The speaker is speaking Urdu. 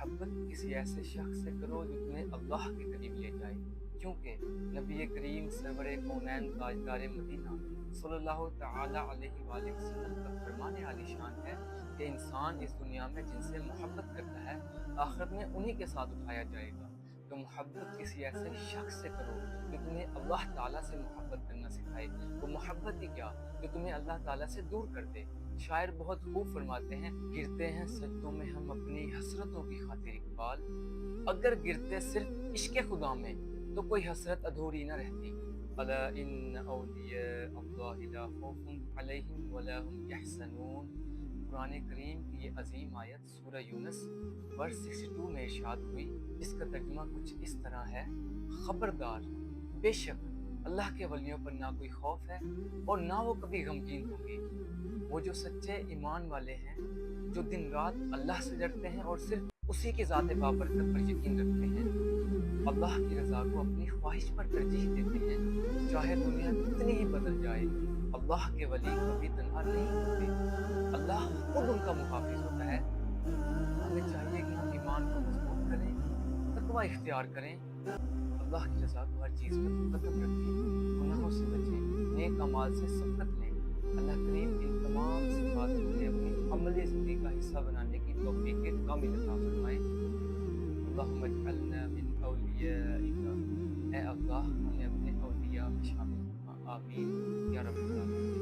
محبت کسی ایسے شخص سے کرو جو تمہیں اللہ کے قریب لے جائے، کیونکہ نبی کریم سرور کونین تاجدار مدینہ صلی اللہ تعالی علیہ وآلہ وسلم کا فرمان عالی شان ہے کہ انسان اس دنیا میں جن سے محبت کرتا ہے آخرت میں انہی کے ساتھ اٹھایا جائے گا۔ تو محبت کسی ایسے شخص سے کرو جو تمہیں اللہ تعالیٰ سے محبت کرنا سکھائے، وہ محبت ہی کیا جو تمہیں اللہ تعالیٰ سے دور کر دے۔ شاعر بہت خوب فرماتے ہیں، گرتے ہیں سجدوں میں ہم اپنی حسرتوں کی خاطر اقبال، اگر گرتے صرف عشق خدا میں تو کوئی حسرت ادھوری نہ رہتی۔ الا ان اولیاء اللہ لا خوف علیہم ولا هم یحزنون۔ قرآن کریم کی یہ عظیم آیت سورہ یونس ورس 62 میں ارشاد ہوئی، جس کا ترجمہ کچھ اس طرح ہے، خبردار، بے شک اللہ کے ولیوں پر نہ کوئی خوف ہے اور نہ وہ کبھی غمگین ہوں گے۔ وہ جو سچے ایمان والے ہیں، جو دن رات اللہ سے ڈرتے ہیں اور صرف اسی کی ذات بابرکت پر یقین رکھتے ہیں، اللہ کی رضا کو اپنی خواہش پر ترجیح دیتے ہیں، چاہے دنیا کتنی ہی بدل جائے، اللہ کے ولی کبھی تنہا نہیں ہوتے، اللہ خود ان کا محافظ ہوتا ہے۔ ہمیں چاہیے کہ ہم ایمان کو مضبوط کریں، تقوی اختیار کریں، اللہ کی رضا کو ہر چیز پر مقدم رکھیں، گناہوں سے بچیں، نیک اعمال سے سبقت لیں۔ اللہ کریم ان تمام صفات کو اپنی عملی زندگی کا حصہ بنانے کی توفیق کامل عطا فرمائے۔ اللہم اجعلنا من اولیائک، اے اللہ ہمیں اپنے اولیاء میں شامل فرما، آمین یا رب العالمین۔